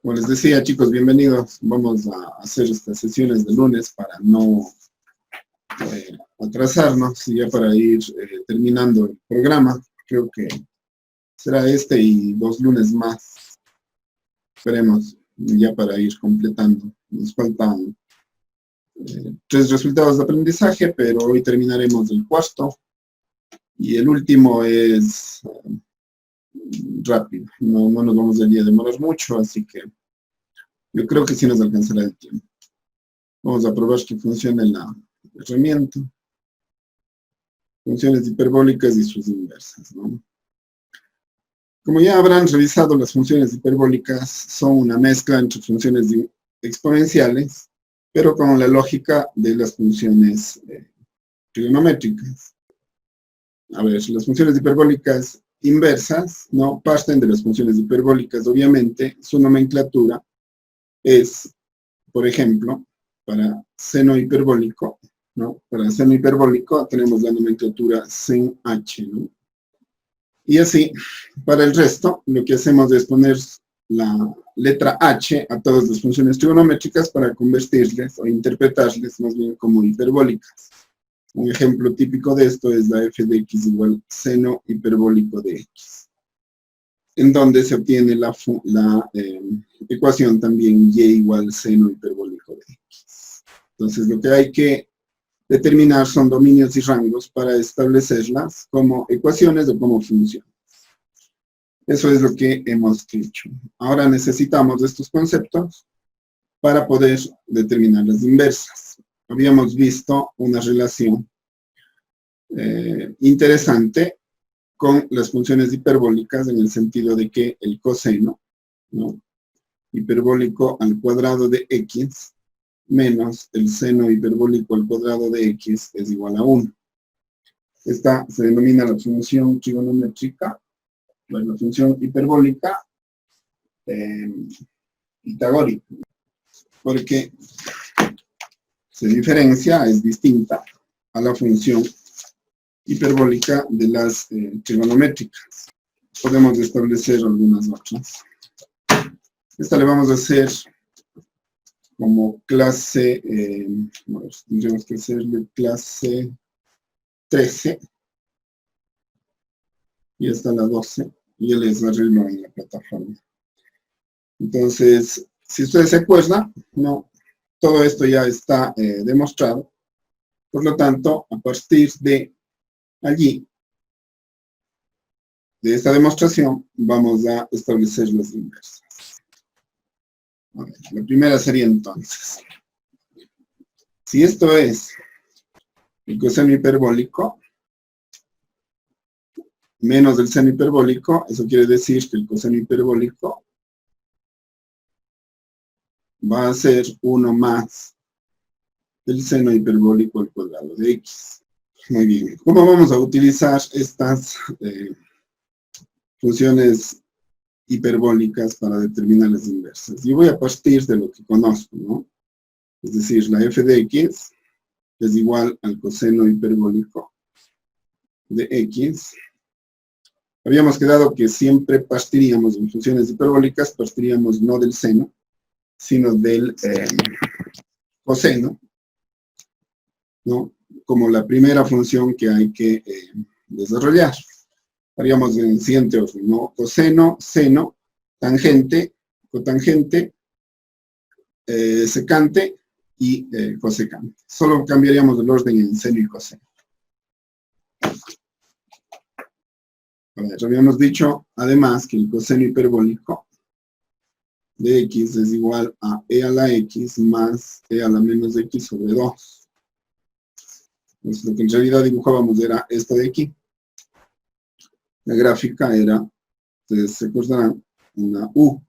Como les decía, chicos, bienvenidos. Vamos a hacer estas sesiones de lunes para no atrasarnos y ya para ir terminando el programa. Creo que será este y 2 lunes más. Esperemos ya para ir completando. Nos faltan 3 resultados de aprendizaje, pero hoy terminaremos el cuarto. Y el último es rápido. No nos vamos a demorar mucho, así que yo creo que sí nos alcanzará el tiempo. Vamos a probar que funcione la herramienta. Funciones hiperbólicas y sus inversas, ¿no? Como ya habrán revisado, las funciones hiperbólicas son una mezcla entre funciones exponenciales, pero con la lógica de las funciones trigonométricas. A ver, las funciones hiperbólicas inversas, ¿no?, parten de las funciones hiperbólicas. Obviamente, su nomenclatura es, por ejemplo, para seno hiperbólico, ¿no? Para seno hiperbólico tenemos la nomenclatura sen h, ¿no? Y así, para el resto, lo que hacemos es poner la letra h a todas las funciones trigonométricas para convertirles o interpretarles más bien como hiperbólicas. Un ejemplo típico de esto es la f de x igual seno hiperbólico de x, en donde se obtiene la ecuación también y igual seno hiperbólico de x. Entonces, lo que hay que determinar son dominios y rangos para establecerlas como ecuaciones o como funciones. Eso es lo que hemos hecho. Ahora necesitamos estos conceptos para poder determinar las inversas. Habíamos visto una relación interesante con las funciones hiperbólicas en el sentido de que el coseno, ¿no?, hiperbólico al cuadrado de x menos el seno hiperbólico al cuadrado de x es igual a 1. Esta se denomina la función trigonométrica, la función hiperbólica pitagórica, porque se diferencia, es distinta a la función hiperbólica de las trigonométricas. Podemos establecer algunas otras. Esta le vamos a hacer como clase, bueno, tendríamos que hacerle clase 13, y esta la 12, y él les arreglo en la plataforma. Entonces, si ustedes se acuerdan, ¿no?, todo esto ya está demostrado. Por lo tanto, a partir de allí, de esta demostración, vamos a establecer las inversas. A ver, la primera sería entonces, si esto es el coseno hiperbólico menos el seno hiperbólico, eso quiere decir que el coseno hiperbólico va a ser 1 más el seno hiperbólico al cuadrado de x. Muy bien. ¿Cómo vamos a utilizar estas funciones hiperbólicas para determinar las inversas? Yo voy a partir de lo que conozco, ¿no? Es decir, la f de x es igual al coseno hiperbólico de x. Habíamos quedado que siempre partiríamos en funciones hiperbólicas, partiríamos no del seno, sino del coseno, ¿no?, como la primera función que hay que desarrollar. Haríamos en el siguiente orden, ¿no? Coseno, seno, tangente, cotangente, secante y cosecante. Solo cambiaríamos el orden en seno y coseno. A ver, habíamos dicho además que el coseno hiperbólico de x es igual a e a la x más e a la menos x sobre 2. Entonces, lo que en realidad dibujábamos era esta de aquí. La gráfica era, ustedes se acordarán, una U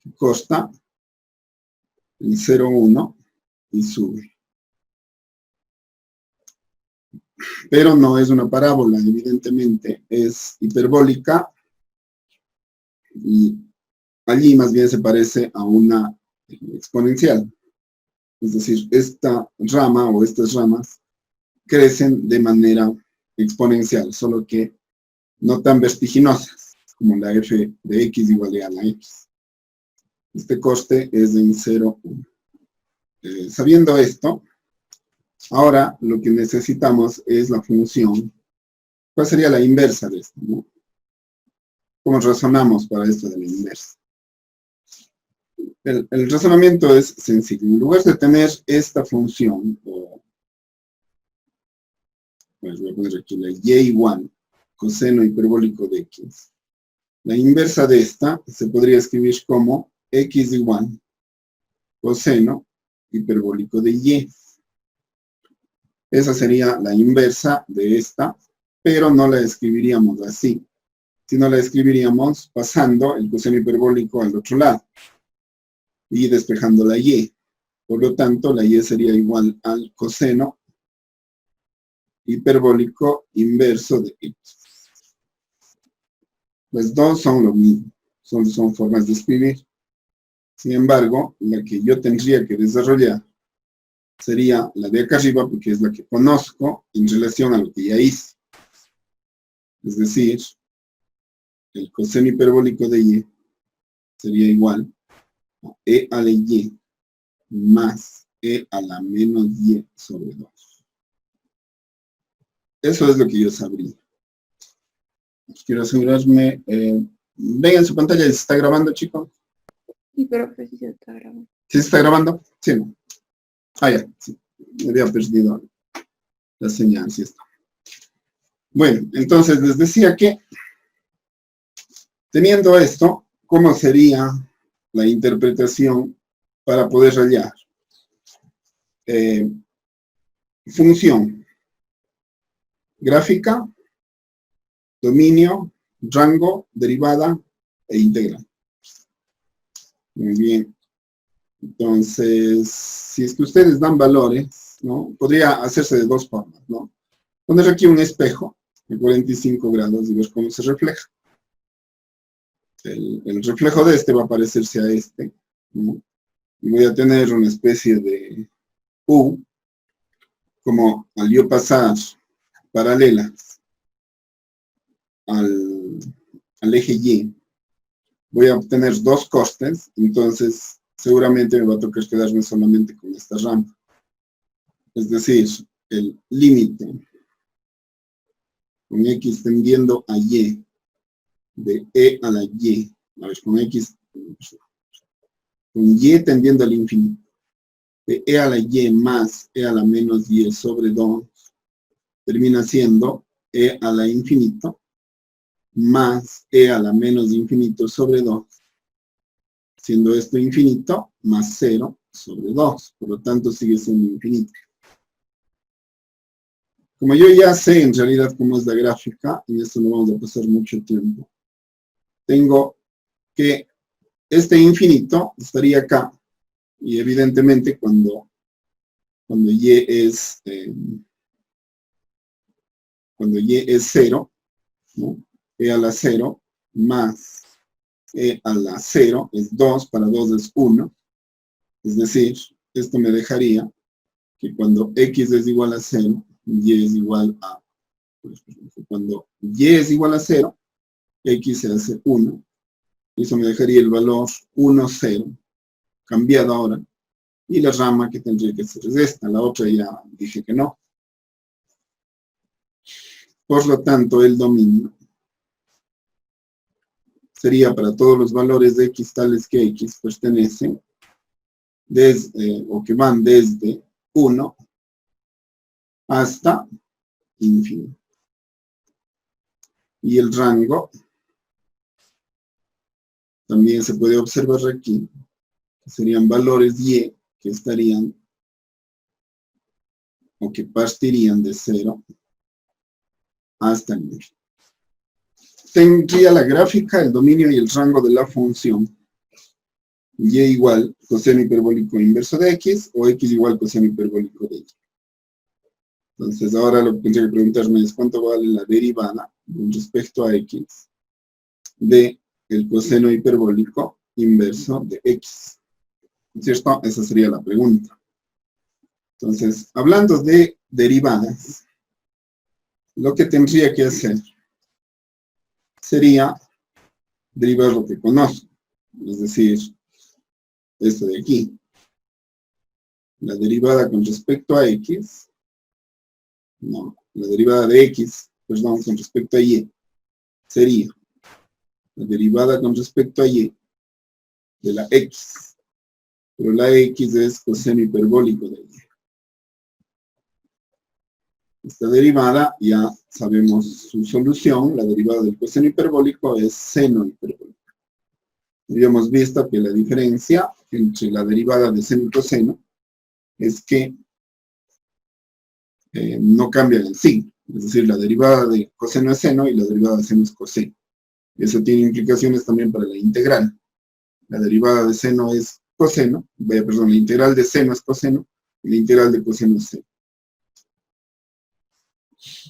que corta el 0, 1 y sube. Pero no es una parábola, evidentemente, es hiperbólica y allí más bien se parece a una exponencial. Es decir, esta rama o estas ramas crecen de manera exponencial, solo que no tan vertiginosas como la f de x igual a la x. Este coste es en 0, 1. Sabiendo esto, ahora lo que necesitamos es la función. ¿Cuál sería la inversa de esto, no? ¿Cómo razonamos para esto de la inversa? El razonamiento es sencillo. En lugar de tener esta función, pues voy a poner aquí la y igual coseno hiperbólico de x. La inversa de esta se podría escribir como x igual coseno hiperbólico de y. Esa sería la inversa de esta, pero no la escribiríamos así, sino la escribiríamos pasando el coseno hiperbólico al otro lado y despejando la y. Por lo tanto, la y sería igual al coseno hiperbólico inverso de x. Las dos son lo mismo, son formas de escribir. Sin embargo, la que yo tendría que desarrollar sería la de acá arriba, porque es la que conozco en relación a lo que ya hice. Es decir, el coseno hiperbólico de y sería igual a e a la y más e a la menos y sobre 2. Eso es lo que yo sabría. Quiero asegurarme. Ven en su pantalla, ¿se está grabando, chicos? Sí, profe, sí se está grabando. ¿Sí se está grabando? Sí, no. Ah, ya, sí. Me había perdido la señal, sí está. Bueno, entonces les decía que, teniendo esto, ¿cómo sería la interpretación para poder hallar? Función, gráfica, dominio, rango, derivada e integral. Muy bien. Entonces, si es que ustedes dan valores, ¿no? Podría hacerse de dos formas, ¿no? Poner aquí un espejo de 45 grados y ver cómo se refleja. El reflejo de este va a parecerse a este, ¿no? Y voy a tener una especie de U, como al yo pasar paralelas al eje Y, voy a obtener dos costes, entonces seguramente me va a tocar quedarme solamente con esta rampa. Es decir, el límite con x tendiendo a y de e a la y, a ver, con y tendiendo al infinito, de e a la y más e a la menos y sobre 2, termina siendo e a la infinito más e a la menos infinito sobre 2, siendo esto infinito más 0 sobre 2, por lo tanto sigue siendo infinito. Como yo ya sé en realidad cómo es la gráfica, en esto no vamos a pasar mucho tiempo, tengo que este infinito estaría acá, y evidentemente cuando y es 0, ¿no? E a la 0 más e a la 0 es 2, para 2 es 1, es decir, esto me dejaría que cuando x es igual a 0, y es igual a, cuando y es igual a 0, x se hace 1, y eso me dejaría el valor 1, 0, cambiado ahora, y la rama que tendría que ser es esta, la otra ya dije que no. Por lo tanto, el dominio sería para todos los valores de x tales que x pertenecen desde, o que van desde 1 hasta infinito. Y el rango también se puede observar aquí, que serían valores y que estarían o que partirían de 0 hasta el infinito. Tendría la gráfica, el dominio y el rango de la función y igual coseno hiperbólico inverso de x o x igual coseno hiperbólico de y. Entonces ahora lo que tendría que preguntarme es cuánto vale la derivada con respecto a x de el coseno hiperbólico inverso de x. ¿Cierto? Esa sería la pregunta. Entonces, hablando de derivadas, lo que tendría que hacer sería derivar lo que conozco, es decir, esto de aquí. La derivada con respecto a x, no, la derivada de x, perdón, con respecto a y, sería la derivada con respecto a y de la x, pero la x es coseno hiperbólico de y. Esta derivada ya sabemos su solución, la derivada del coseno hiperbólico es seno hiperbólico. Habíamos visto que la diferencia entre la derivada de seno y coseno es que no cambian el signo, es decir, la derivada de coseno es seno y la derivada de seno es coseno. Eso tiene implicaciones también para la integral. La derivada de seno es coseno, perdón, la integral de seno es coseno y la integral de coseno es seno.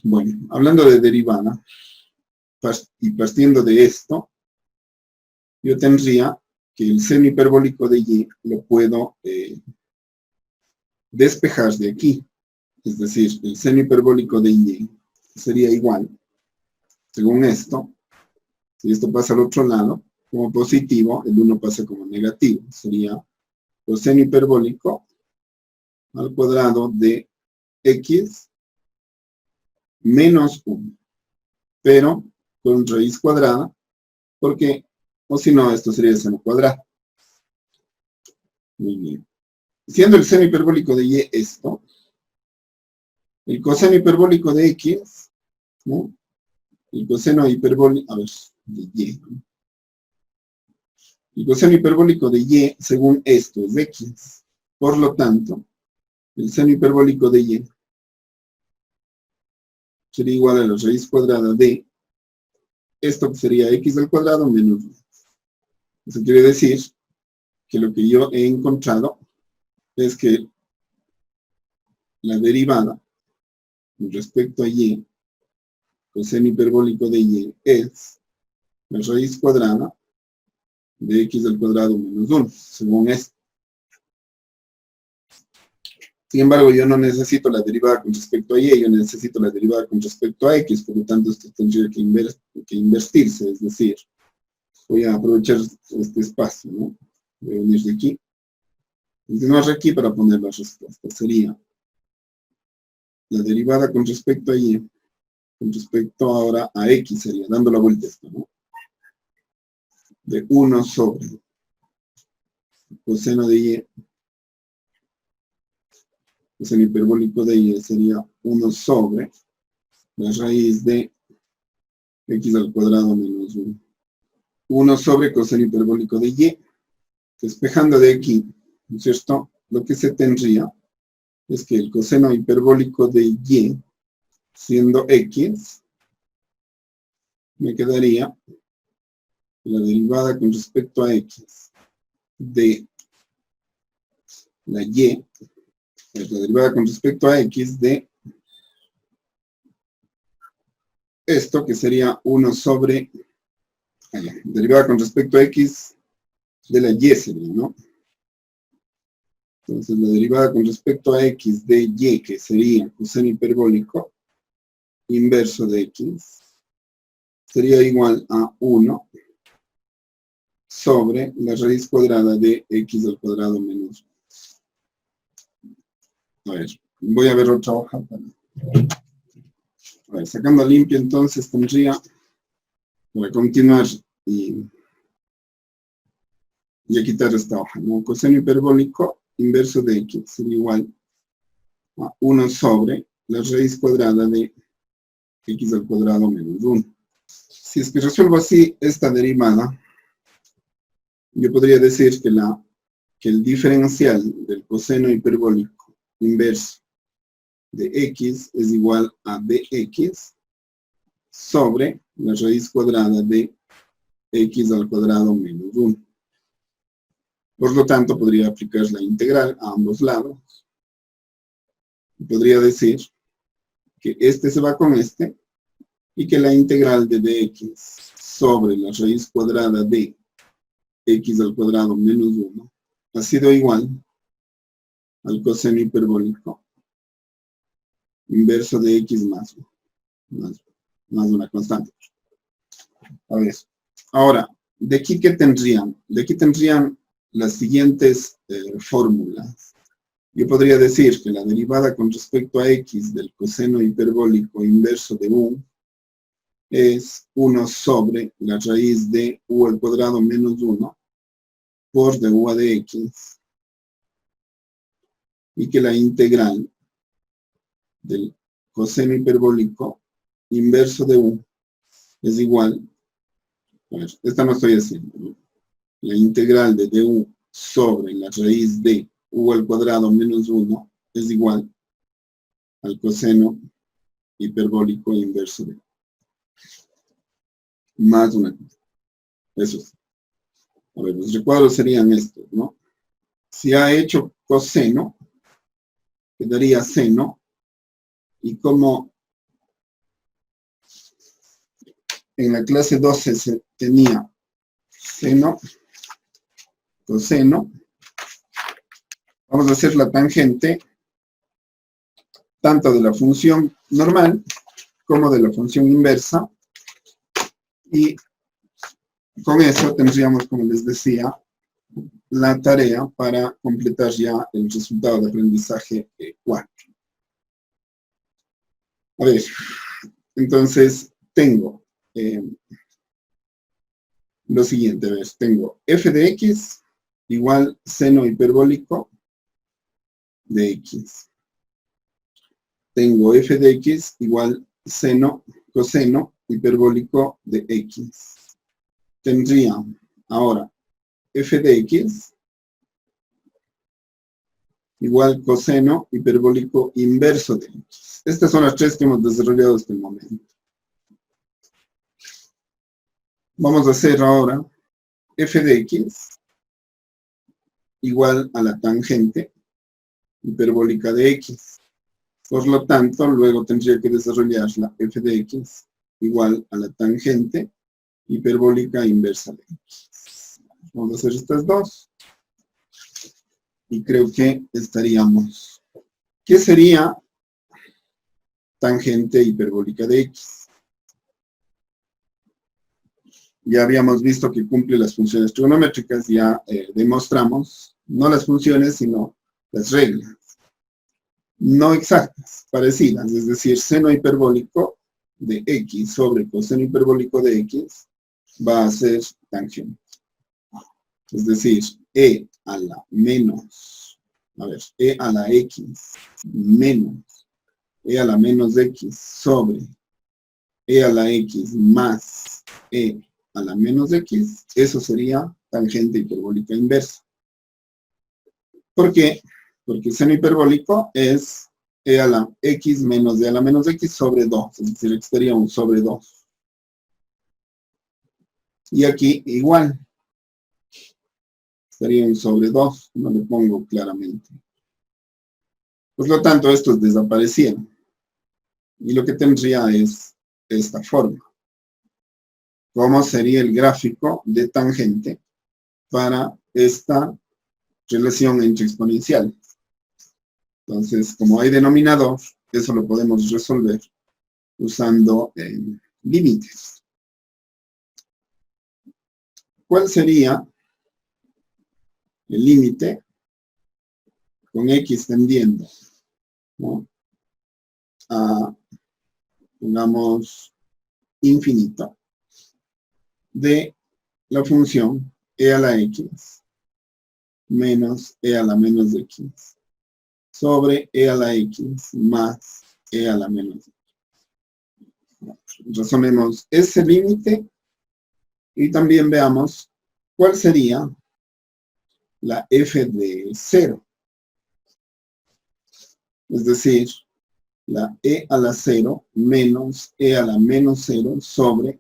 Bueno, hablando de derivada, y partiendo de esto, yo tendría que el seno hiperbólico de y lo puedo despejar de aquí. Es decir, el seno hiperbólico de y sería igual, según esto, si esto pasa al otro lado, como positivo, el 1 pasa como negativo. Sería coseno hiperbólico al cuadrado de x menos 1, pero con raíz cuadrada, porque, o si no, esto sería seno cuadrado. Muy bien. Siendo el seno hiperbólico de y esto, el coseno hiperbólico de x, ¿no? El coseno hiperbólico, a ver, de y, ¿no? El coseno hiperbólico de y, según esto, es x. Por lo tanto, el seno hiperbólico de y sería igual a la raíz cuadrada de esto que sería x al cuadrado menos 1. Eso quiere decir que lo que yo he encontrado es que la derivada con respecto a y, coseno hiperbólico de y, es la raíz cuadrada de x al cuadrado menos 1, según esto. Sin embargo, yo no necesito la derivada con respecto a y, yo necesito la derivada con respecto a x, por lo tanto esto tendría que invertirse, es decir, voy a aprovechar este espacio, ¿no? Voy a venir de aquí, continuar aquí para poner la respuesta. Sería la derivada con respecto a y, con respecto ahora a x, sería dando la vuelta a esto, ¿no? De 1 sobre coseno de y, coseno hiperbólico de y sería 1 sobre la raíz de x al cuadrado menos 1. 1 sobre coseno hiperbólico de y. Despejando de aquí, ¿no es cierto? Lo que se tendría es que el coseno hiperbólico de y, siendo x, me quedaría la derivada con respecto a x de la y, la derivada con respecto a x de esto, que sería 1 sobre, derivada con respecto a x de la y sería, ¿no? Entonces, la derivada con respecto a x de y, que sería coseno hiperbólico inverso de x, sería igual a 1 sobre la raíz cuadrada de x al cuadrado menos 1. A ver, voy a ver otra hoja. A ver, sacando limpio, entonces tendría, para continuar y a quitar esta hoja, ¿no? Coseno hiperbólico inverso de x sería igual a 1 sobre la raíz cuadrada de x al cuadrado menos 1. Si es que resuelvo así esta derivada, yo podría decir que el diferencial del coseno hiperbólico inverso de x es igual a dx sobre la raíz cuadrada de x al cuadrado menos 1. Por lo tanto, podría aplicar la integral a ambos lados. Podría decir que este se va con este y que la integral de dx sobre la raíz cuadrada de x al cuadrado menos 1 ha sido igual al coseno hiperbólico inverso de x más una constante. A ver, ahora, ¿de aquí qué tendrían? De aquí tendrían las siguientes fórmulas. Yo podría decir que la derivada con respecto a x del coseno hiperbólico inverso de u es 1 sobre la raíz de u al cuadrado menos 1 por du a de x, y que la integral del coseno hiperbólico inverso de u es igual, a ver, esta no estoy haciendo, ¿no? La integral de du sobre la raíz de u al cuadrado menos 1 es igual al coseno hiperbólico inverso de u. Más una cosa. Eso es. A ver, los recuadros serían estos, ¿no? Si ha hecho coseno, quedaría seno, y como en la clase 12 se tenía seno, coseno, vamos a hacer la tangente tanto de la función normal como de la función inversa, y con eso tendríamos, como les decía, la tarea para completar ya el resultado de aprendizaje 4. A ver, entonces tengo lo siguiente, a ver, tengo f de x igual seno hiperbólico de x. Tengo f de x igual seno, coseno hiperbólico de x. Tendría ahora f de x igual coseno hiperbólico inverso de x. Estas son las tres que hemos desarrollado hasta el momento. Vamos a hacer ahora f de x igual a la tangente hiperbólica de x. Por lo tanto, luego tendría que desarrollar la f de x igual a la tangente hiperbólica inversa de x. Vamos a hacer estas dos. Y creo que estaríamos. ¿Qué sería tangente hiperbólica de x? Ya habíamos visto que cumple las funciones trigonométricas, ya demostramos, no las funciones, sino las reglas. No exactas, parecidas, es decir, seno hiperbólico de x sobre coseno hiperbólico de x va a ser tangente. Es decir, e a la menos, a ver, e a la x menos e a la menos x sobre e a la x más e a la menos x, eso sería tangente hiperbólica inversa. ¿Por qué? Porque el seno hiperbólico es e a la x menos e a la menos x sobre 2, es decir, aquí sería un sobre 2. Y aquí igual, sería un sobre 2, no le pongo claramente. Por lo tanto, estos desaparecieron. Y lo que tendría es esta forma. ¿Cómo sería el gráfico de tangente para esta relación entre exponenciales? Entonces, como hay denominador, eso lo podemos resolver usando límites. ¿Cuál sería el límite con x tendiendo, ¿no?, a, digamos, infinito de la función e a la x menos e a la menos x sobre e a la x más e a la menos x? Razonemos ese límite y también veamos cuál sería la f de 0. Es decir, la e a la 0 menos e a la menos 0 sobre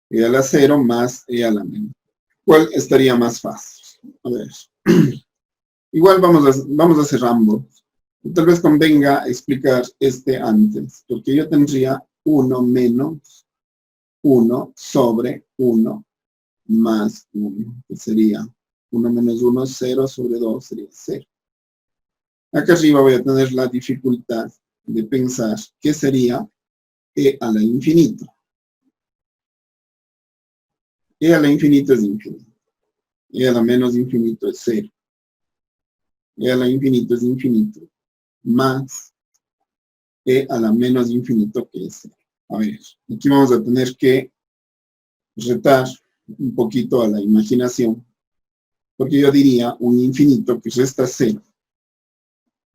e a la 0 más e a la menos. ¿Cuál estaría más fácil? A ver. Igual vamos a hacer ambos. Tal vez convenga explicar este antes, porque yo tendría 1 menos 1 sobre 1 más 1, que sería 1 menos 1, 0 sobre 2 sería 0. Acá arriba voy a tener la dificultad de pensar qué sería e a la infinito. e a la infinito es infinito. E a la menos infinito es 0. E a la infinito es infinito. Más e a la menos infinito que es 0. A ver, aquí vamos a tener que retar un poquito a la imaginación, porque yo diría un infinito que resta 0,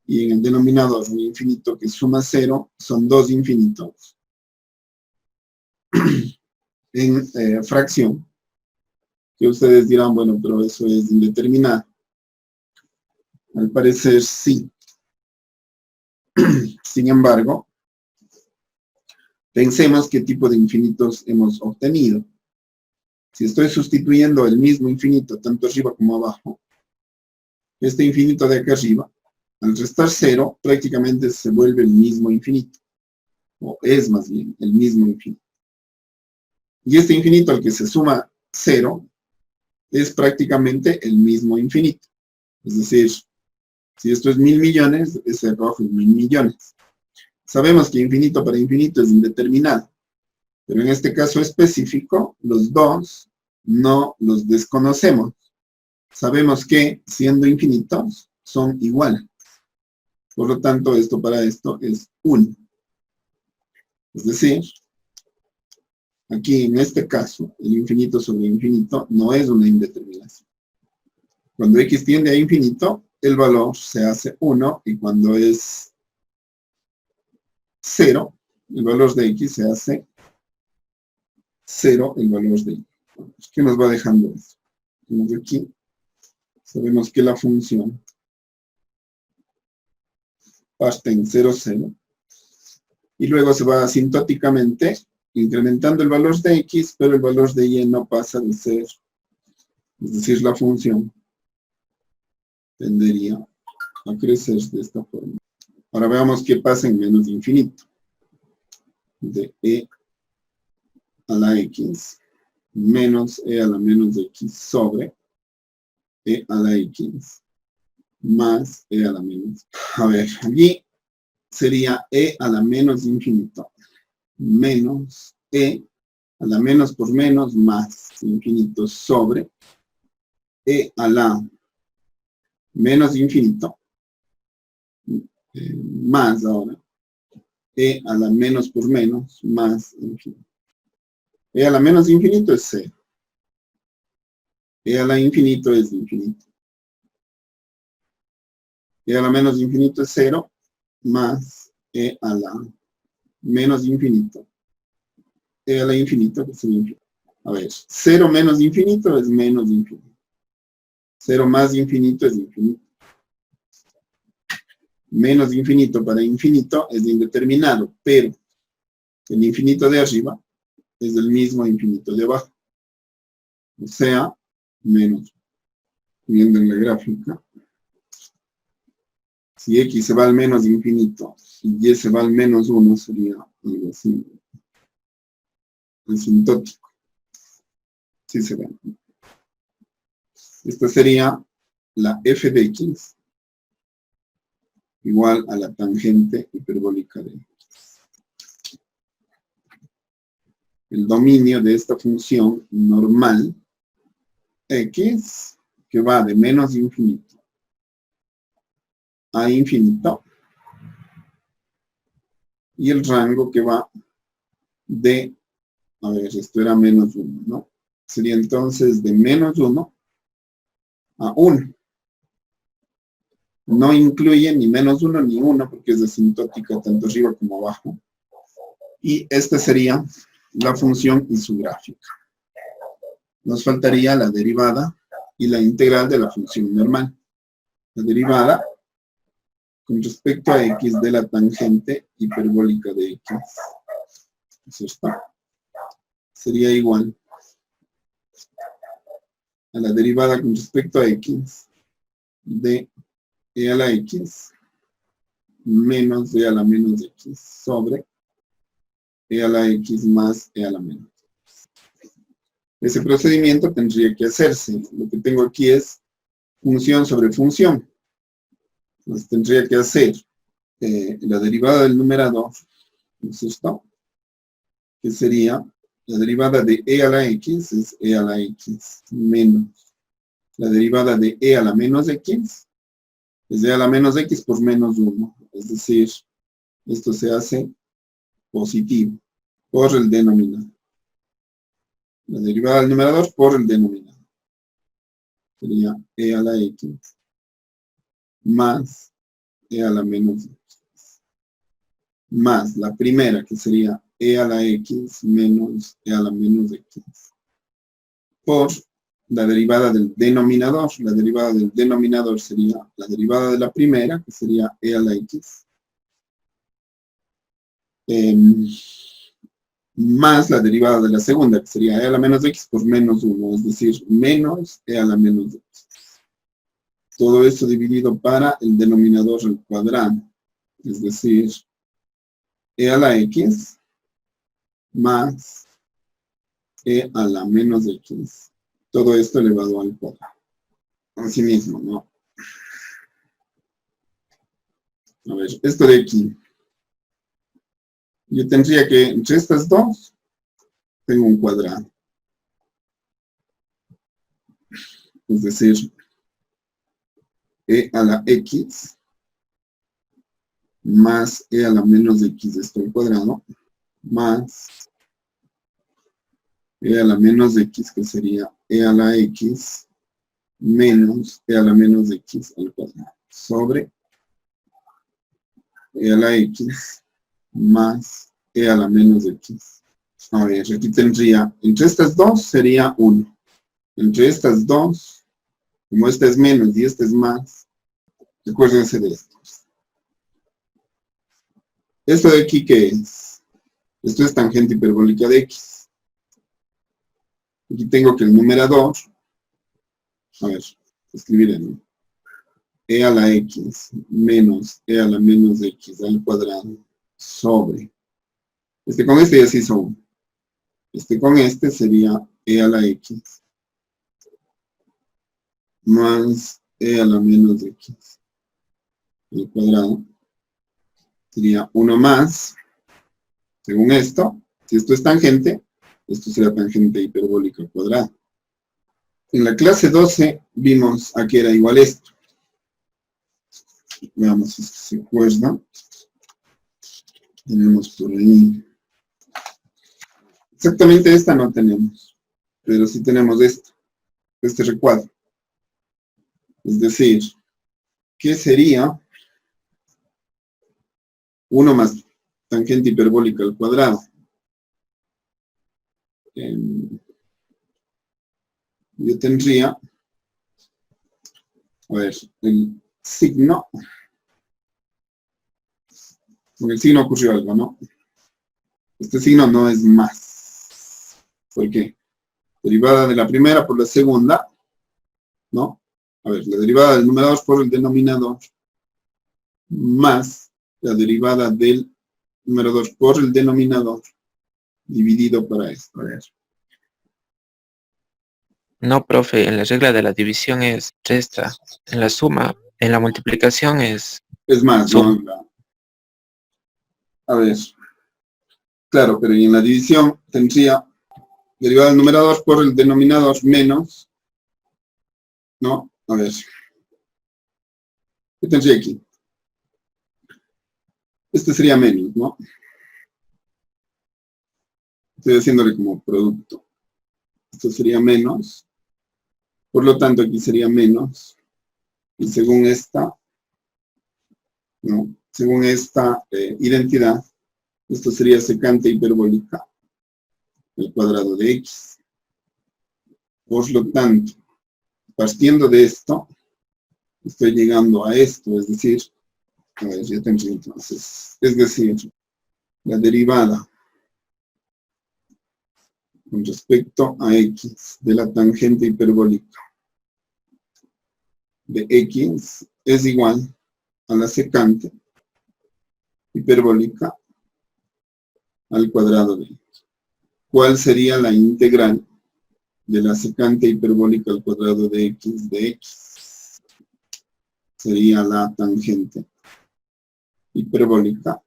y en el denominador un infinito que suma 0, son dos infinitos en fracción, que ustedes dirán, bueno, pero eso es indeterminado. Al parecer sí. Sin embargo, pensemos qué tipo de infinitos hemos obtenido. Si estoy sustituyendo el mismo infinito tanto arriba como abajo, este infinito de acá arriba, al restar 0, prácticamente se vuelve el mismo infinito, o es más bien el mismo infinito. Y este infinito al que se suma 0 es prácticamente el mismo infinito. Es decir, si esto es 1000 millones, ese abajo es 1000 millones. Sabemos que infinito para infinito es indeterminado, pero en este caso específico, los dos no los desconocemos. Sabemos que, siendo infinitos, son iguales. Por lo tanto, esto para esto es 1. Es decir, aquí en este caso, el infinito sobre infinito no es una indeterminación. Cuando x tiende a infinito, el valor se hace 1, y cuando es 0, el valor de x se hace 0, el valor de y. ¿Qué nos va dejando eso? Tenemos aquí, sabemos que la función parte en 0, 0, y luego se va asintóticamente incrementando el valor de x, pero el valor de y no pasa de ser, es decir, la función tendería a crecer de esta forma. Ahora veamos qué pasa en menos de infinito. De e a la x menos e a la menos de x sobre e a la x más e a la menos. A ver, aquí sería e a la menos infinito menos e a la menos por menos más infinito sobre e a la menos infinito más ahora e a la menos por menos más infinito. E a la menos infinito es 0. E a la infinito es infinito. E a la menos infinito es 0 más e a la menos infinito. E a la infinito que es el infinito. A ver, 0 menos infinito es menos infinito. 0 más infinito es infinito. Menos infinito para infinito es indeterminado, pero el infinito de arriba es el mismo infinito de abajo. O sea, menos. Viendo en la gráfica, si x se va al menos infinito y y se va al menos 1, sería algo así, asintótico. Sí se ve. Esta sería la f de x igual a la tangente hiperbólica de x. El dominio de esta función normal x, que va de menos infinito a infinito, y el rango que va de, a ver, esto era menos 1, ¿no? Sería entonces de menos 1 a 1. No incluye ni menos 1 ni 1 porque es asintótica tanto arriba como abajo. Y esta sería la función y su gráfica. Nos faltaría la derivada y la integral de la función normal. La derivada con respecto a x de la tangente hiperbólica de x. Eso está. Sería igual a la derivada con respecto a x de e a la x menos e a la menos x sobre e a la x más e a la menos. Ese procedimiento tendría que hacerse. Lo que tengo aquí es función sobre función. Entonces tendría que hacer la derivada del numerador, ¿no es esto? Que sería La derivada de e a la x es e a la x menos la derivada de e a la menos x es e a la menos x por menos 1. Es decir, esto se hace positivo por el denominador. La derivada del numerador por el denominador. Sería e a la x más e a la menos x. Más la primera, que sería e a la x menos e a la menos x. Por la derivada del denominador. La derivada del denominador sería la derivada de la primera, que sería e a la x. Más la derivada de la segunda, que sería e a la menos x por menos 1, es decir, menos e a la menos x. Todo esto dividido para el denominador al cuadrado, es decir, e a la x más e a la menos x. Todo esto elevado al cuadrado. Así mismo, ¿no? A ver, esto de aquí. Yo tendría que, entre estas dos, tengo un cuadrado. Es decir, e a la x más e a la menos x de esto al cuadrado, más e a la menos x, que sería e a la x menos e a la menos x al cuadrado, sobre e a la x más e a la menos x. A ver, aquí tendría, entre estas dos sería 1. Entre estas dos, como esta es menos y esta es más, recuérdense de esto. ¿Esto de aquí qué es? Esto es tangente hiperbólica de x. Aquí tengo que el numerador, a ver, escribiré, ¿no? E a la x menos e a la menos x al cuadrado sobre. Con este ya se hizo 1. Con este sería e a la x más e a la menos x al cuadrado. Sería 1 más, según esto, si esto es tangente, esto será tangente hiperbólica al cuadrado. En la clase 12 vimos a que era igual esto. Veamos si se acuerda. Tenemos por ahí. Exactamente esta no tenemos, pero sí tenemos esto, este recuadro. Es decir, ¿qué sería 1 más tangente hiperbólica al cuadrado? Yo tendría, a ver, el signo, con el signo ocurrió algo, ¿no? Este signo no es más. ¿Por qué? Derivada de la primera por la segunda, ¿no? A ver, la derivada del numerador por el denominador, más la derivada del numerador por el denominador, dividido para esto. A ver. No, profe, en la regla de la división es resta. En la suma, en la multiplicación es Es más, suma. ¿no? A ver. Claro, pero y en la división tendría derivada del numerador por el denominador menos, ¿no? A ver. ¿Qué tendría aquí? Este sería menos, ¿no? Estoy haciéndole como producto. Esto sería menos. Por lo tanto, aquí sería menos. Y según esta, ¿no? Según esta identidad, esto sería secante hiperbólica al cuadrado de x. Por lo tanto, partiendo de esto, estoy llegando a esto, es decir, a ver, ya tendría entonces, es decir, la derivada con respecto a x de la tangente hiperbólica de x es igual a la secante hiperbólica al cuadrado de x. ¿Cuál sería la integral de la secante hiperbólica al cuadrado de x? Sería la tangente hiperbólica.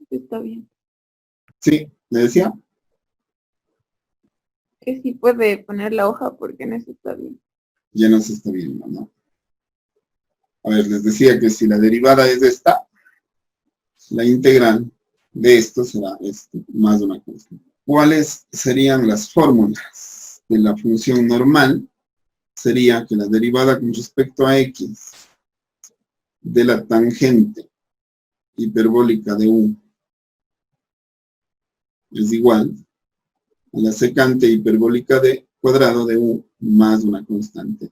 Está bien. Sí, ¿me decía? Que sí puede poner la hoja porque en eso está bien. Ya no se está viendo, ¿no? A ver, les decía que si la derivada es esta, la integral de esto será esto, más una constante. ¿Cuáles serían las fórmulas de la función normal? Sería que la derivada con respecto a x de la tangente hiperbólica de u es igual a la secante hiperbólica de cuadrado de u más una constante.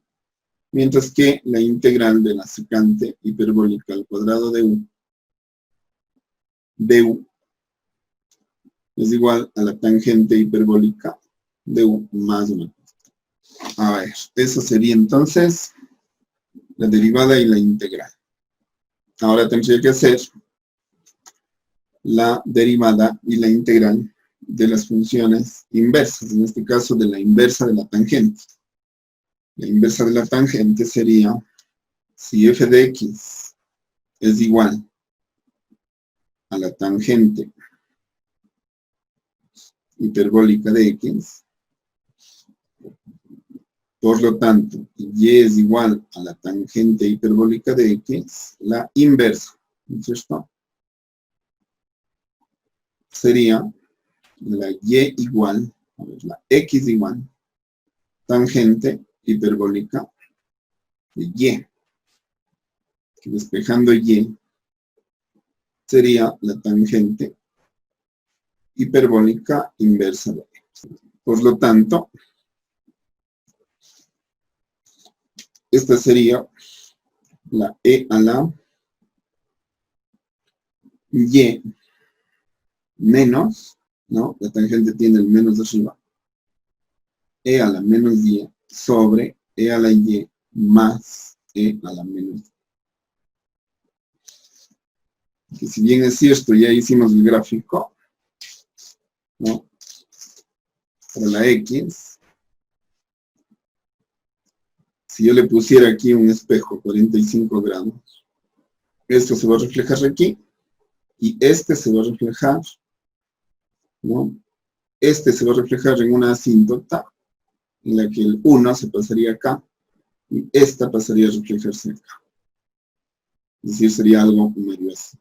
Mientras que la integral de la secante hiperbólica al cuadrado de u es igual a la tangente hiperbólica de u más una constante. A ver, eso sería entonces la derivada y la integral. Ahora tendría que hacer la derivada y la integral de las funciones inversas, en este caso de la inversa de la tangente. La inversa de la tangente sería, si f de x es igual a la tangente hiperbólica de x, por lo tanto, y es igual a la tangente hiperbólica de x, la inversa, ¿no es cierto? Sería la y igual, a ver, la x igual, tangente hiperbólica de y. Que despejando y sería la tangente hiperbólica inversa de x. Por lo tanto, esta sería la e a la y menos, ¿no? La tangente tiene el menos de arriba. E a la menos y sobre e a la y más e a la menos y. Que si bien es cierto, ya hicimos el gráfico, ¿no? Para la x, si yo le pusiera aquí un espejo 45 grados, esto se va a reflejar aquí, y este se va a reflejar, ¿no? Este se va a reflejar en una asíntota, en la que el 1 se pasaría acá, y esta pasaría a reflejarse acá. Es decir, sería algo medio así.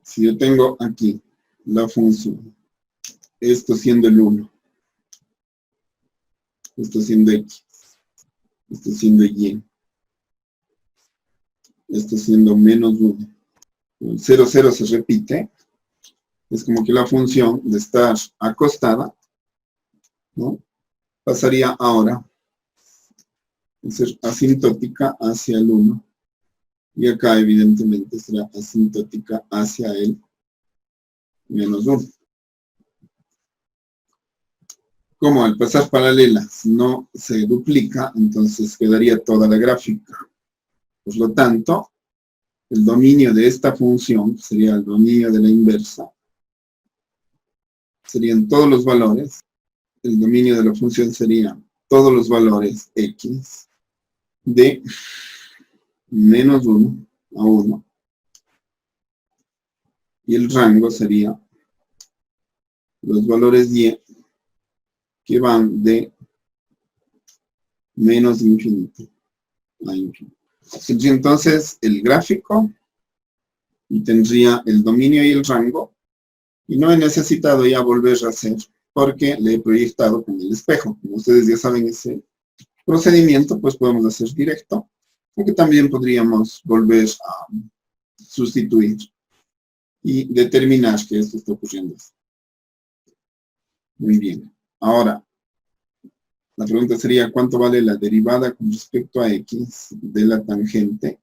Si yo tengo aquí la función, esto siendo el 1, esto siendo x, esto siendo y, esto siendo menos 1, el 0, 0 se repite, es como que la función de estar acostada, ¿no? Pasaría ahora a ser asintótica hacia el 1, y acá evidentemente será asintótica hacia el menos 1. Como al pasar paralelas no se duplica, entonces quedaría toda la gráfica. Por lo tanto, el dominio de esta función sería el dominio de la inversa. Serían todos los valores. El dominio de la función sería todos los valores x de menos 1 a 1. Y el rango sería los valores y que van de menos infinito a infinito. Tendría entonces el gráfico y tendría el dominio y el rango, y no he necesitado ya volver a hacer porque le he proyectado con el espejo. Como ustedes ya saben ese procedimiento, pues podemos hacer directo, porque también podríamos volver a sustituir y determinar que esto está ocurriendo. Muy bien. Ahora, la pregunta sería, ¿cuánto vale la derivada con respecto a x de la tangente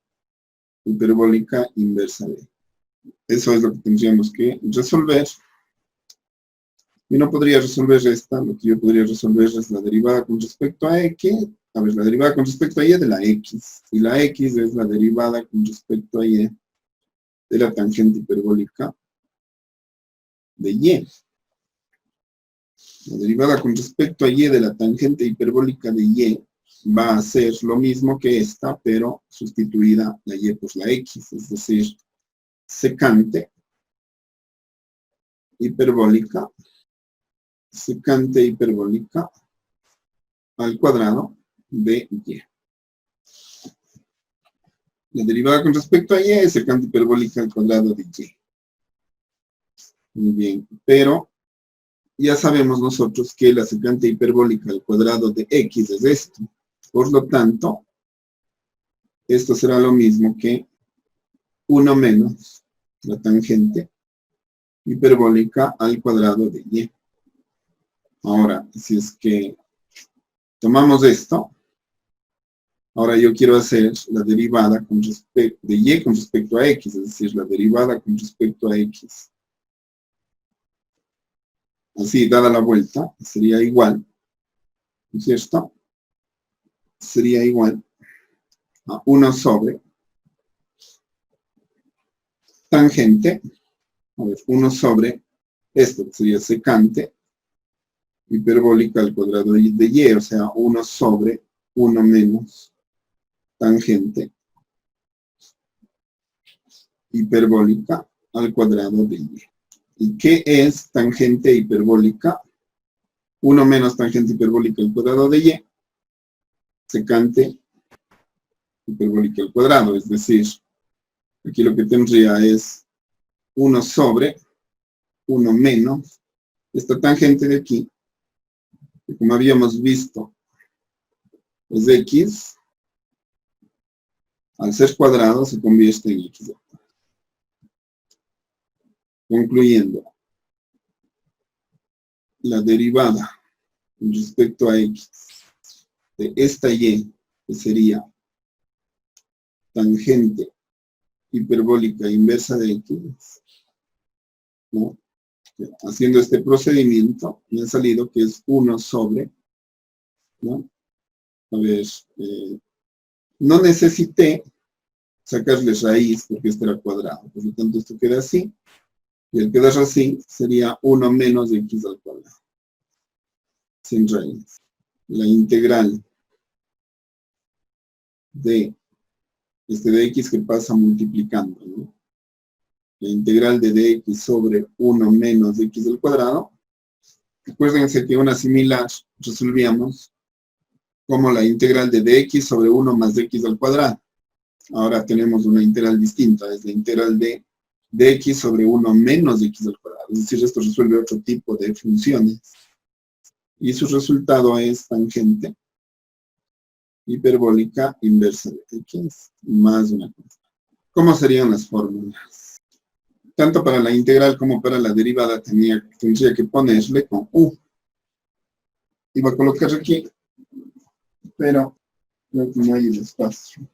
hiperbólica inversa de? Eso es lo que tendríamos que resolver. Y no podría resolver esta, lo que yo podría resolver es la derivada con respecto a x. A ver, la derivada con respecto a y de la x. Y la x es la derivada con respecto a y de la tangente hiperbólica de y. La derivada con respecto a y de la tangente hiperbólica de y va a ser lo mismo que esta, pero sustituida la y por la x, es decir, secante hiperbólica secante hiperbólica al cuadrado de y. La derivada con respecto a y es secante hiperbólica al cuadrado de y. Muy bien, pero ya sabemos nosotros que la secante hiperbólica al cuadrado de x es esto. Por lo tanto, esto será lo mismo que 1 menos la tangente hiperbólica al cuadrado de y. Ahora, si es que tomamos esto, ahora yo quiero hacer la derivada con respecto de y con respecto a x, es decir, la derivada con respecto a x. Así, dada la vuelta, sería igual, ¿no es cierto? Sería igual a 1 sobre tangente, a ver, 1 sobre, esto sería secante hiperbólica al cuadrado de y, o sea, 1 sobre 1 menos tangente hiperbólica al cuadrado de y. ¿Y qué es tangente hiperbólica? 1 menos tangente hiperbólica al cuadrado de y, secante hiperbólica al cuadrado, es decir, aquí lo que tendría es 1 sobre 1 menos esta tangente de aquí, que como habíamos visto es x, al ser cuadrado se convierte en x. Concluyendo, la derivada con respecto a x de esta y, que sería tangente hiperbólica inversa de x, ¿no? Haciendo este procedimiento, me ha salido que es 1 sobre, ¿no? A ver, no necesité sacarle raíz porque este era cuadrado, por lo tanto esto queda así, y al quedar así sería 1 menos x al cuadrado, sin raíz. La integral de dx que pasa multiplicando, ¿no? La integral de dx sobre 1 menos x al cuadrado. Recuérdense que una similar resolvíamos como la integral de dx sobre 1 más x al cuadrado. Ahora tenemos una integral distinta, es la integral de dx sobre 1 menos x al cuadrado. Es decir, esto resuelve otro tipo de funciones. Y su resultado es tangente hiperbólica inversa de x más una constante. ¿Cómo serían las fórmulas? Tanto para la integral como para la derivada tendría que ponerle con u. Iba a colocar aquí, pero creo que no hay el espacio.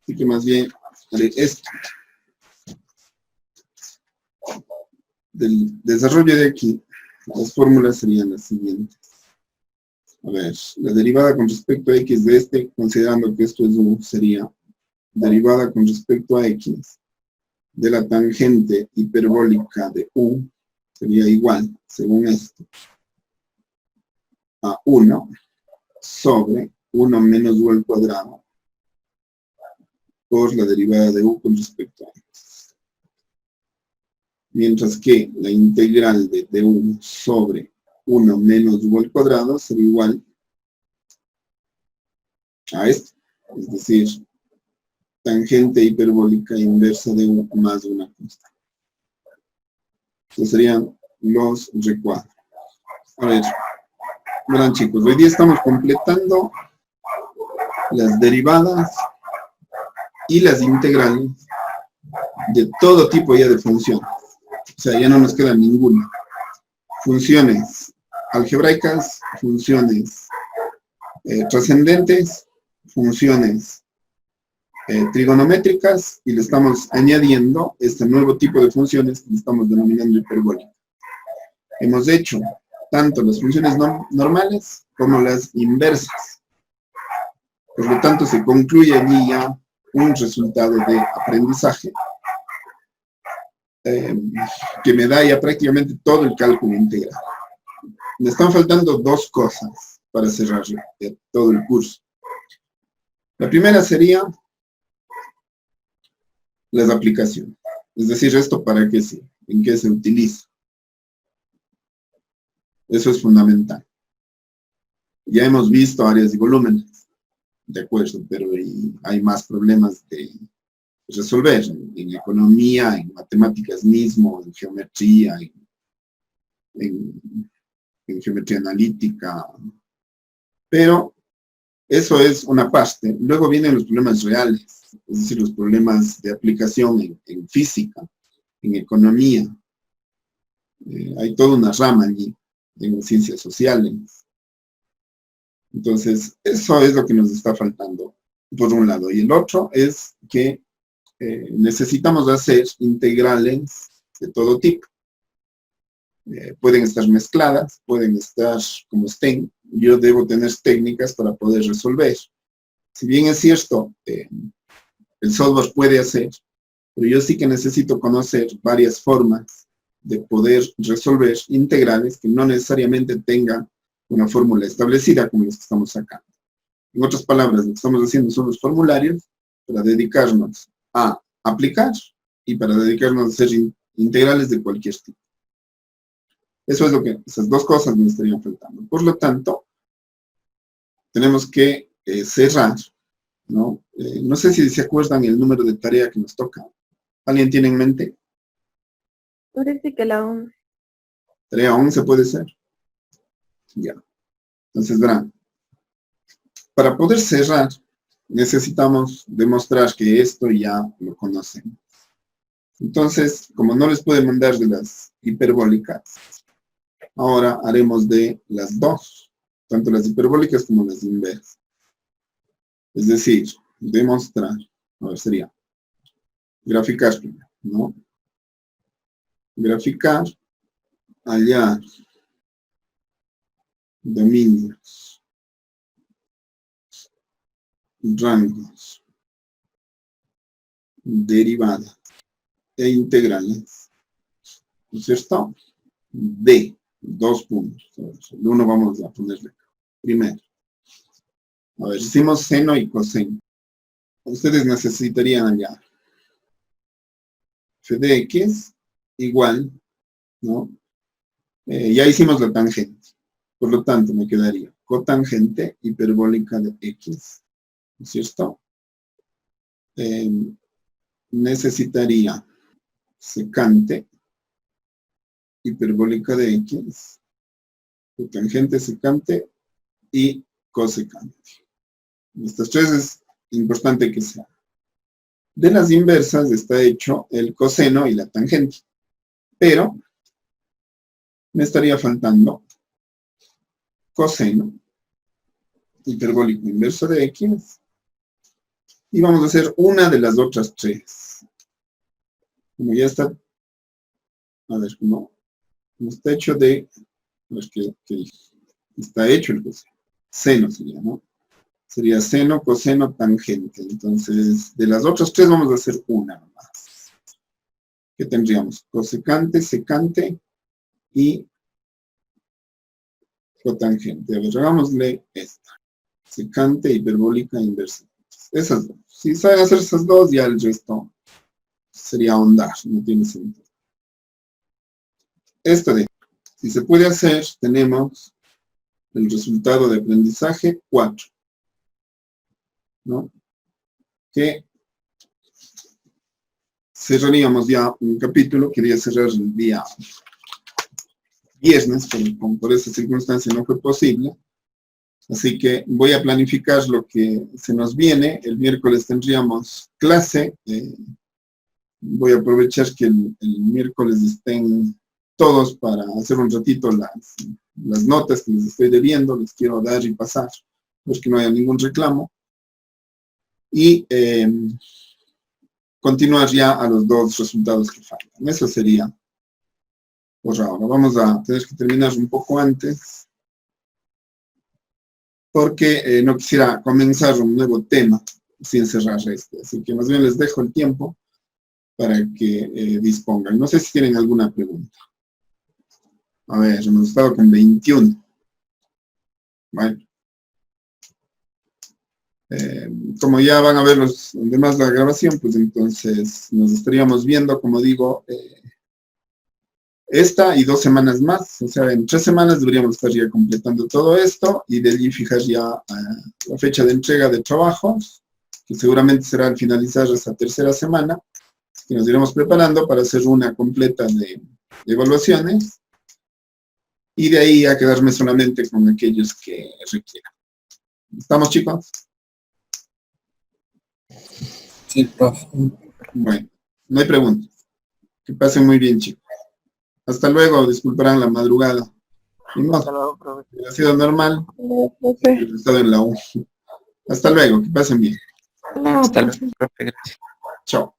Así que más bien haré esto. Del desarrollo de aquí, las fórmulas serían las siguientes. A ver, la derivada con respecto a x de este, considerando que esto es u, sería derivada con respecto a x de la tangente hiperbólica de u, sería igual, según esto, a 1 sobre 1 menos u al cuadrado por la derivada de u con respecto a x. Mientras que la integral de du sobre 1 menos u al cuadrado sería igual a esto, es decir, tangente hiperbólica inversa de u más una constante. Estos serían los recuadros. A ver, verán chicos, hoy día estamos completando las derivadas y las integrales de todo tipo ya de funciones. O sea, ya no nos queda ninguna. Funciones algebraicas, funciones trascendentes, funciones trigonométricas, y le estamos añadiendo este nuevo tipo de funciones que le estamos denominando hiperbólicas. Hemos hecho tanto las funciones normales como las inversas. Por lo tanto, se concluye allí ya un resultado de aprendizaje que me da ya prácticamente todo el cálculo integral. Me están faltando dos cosas para cerrar todo el curso. La primera sería las aplicaciones. Es decir, ¿esto para qué sirve? en qué se utiliza. Eso es fundamental. Ya hemos visto áreas y volúmenes, de acuerdo, pero hay más problemas de resolver en economía, en matemáticas mismo, en geometría, en geometría analítica, pero eso es una parte. Luego vienen los problemas reales, es decir, los problemas de aplicación en física, en economía. Hay toda una rama allí, en ciencias sociales. Entonces, eso es lo que nos está faltando, por un lado. Y el otro es que necesitamos hacer integrales de todo tipo. Pueden estar mezcladas, pueden estar como estén. Yo debo tener técnicas para poder resolver. Si bien es cierto, el software puede hacer, pero yo sí que necesito conocer varias formas de poder resolver integrales que no necesariamente tengan una fórmula establecida como las que estamos sacando. En otras palabras, lo que estamos haciendo son los formularios para dedicarnos a aplicar y para dedicarnos a hacer integrales de cualquier tipo. Eso es lo que, esas dos cosas me estarían faltando. Por lo tanto, tenemos que cerrar, ¿no? No sé si se acuerdan el número de tarea que nos toca. ¿Alguien tiene en mente? Parece que la 11. Tarea 11 puede ser. Ya. Entonces, verán. Para poder cerrar, necesitamos demostrar que esto ya lo conocemos. Entonces, como no les puedo mandar de las hiperbólicas, ahora haremos de las dos, tanto las hiperbólicas como las inversas. Es decir, demostrar, a ver, sería graficar primero, ¿no? Graficar, hallar dominios, rangos, derivadas e integrales, ¿no es cierto? De 2 puntos. El uno vamos a ponerle acá. Primero. A ver, hicimos seno y coseno. Ustedes necesitarían hallar f de x igual, ¿no? Ya hicimos la tangente. Por lo tanto, me quedaría cotangente hiperbólica de x, ¿no es cierto? Necesitaría secante hiperbólica de x, cotangente, secante y cosecante. Estas tres es importante que sea. De las inversas está hecho el coseno y la tangente, pero me estaría faltando coseno hiperbólico inverso de x y vamos a hacer una de las otras tres. Como ya está, a ver, como está hecho de, a ver qué dije, está hecho el coseno, seno sería, ¿no? Sería seno, coseno, tangente. Entonces, de las otras tres vamos a hacer una más. ¿Qué tendríamos? Cosecante, secante y cotangente. A ver, hagámosle esta. Secante, hiperbólica, inversa. Esas dos. Si saben hacer esas dos, ya el resto sería ahondar, no tiene sentido. Esto de, si se puede hacer, tenemos el resultado de aprendizaje 4. ¿No? Que cerraríamos ya un capítulo, quería cerrar el día viernes, pero por esa circunstancia no fue posible. Así que voy a planificar lo que se nos viene. El miércoles tendríamos clase. Voy a aprovechar que el miércoles estén todos para hacer un ratito las notas que les estoy debiendo. Les quiero dar y pasar, pues que no haya ningún reclamo. Y continuar ya a los dos resultados que faltan. Eso sería por ahora. Vamos a tener que terminar un poco antes, porque no quisiera comenzar un nuevo tema sin cerrar este. Así que más bien les dejo el tiempo para que dispongan. No sé si tienen alguna pregunta. A ver, hemos estado con 21. Bueno. Como ya van a ver los demás la grabación, pues entonces nos estaríamos viendo, como digo, esta y 2 semanas más, o sea, en 3 semanas deberíamos estar ya completando todo esto y de allí fijar ya la fecha de entrega de trabajos, que seguramente será al finalizar esta tercera semana, que nos iremos preparando para hacer una completa de evaluaciones y de ahí a quedarme solamente con aquellos que requieran. ¿Estamos, chicos? Sí, profe. Bueno, no hay preguntas. Que pasen muy bien, chicos. Hasta luego, disculparán la madrugada. Y no, ha sido normal, No, profe. he estado en la U. Hasta luego, que pasen bien. No, Hasta profe. luego, profe, gracias. Chao.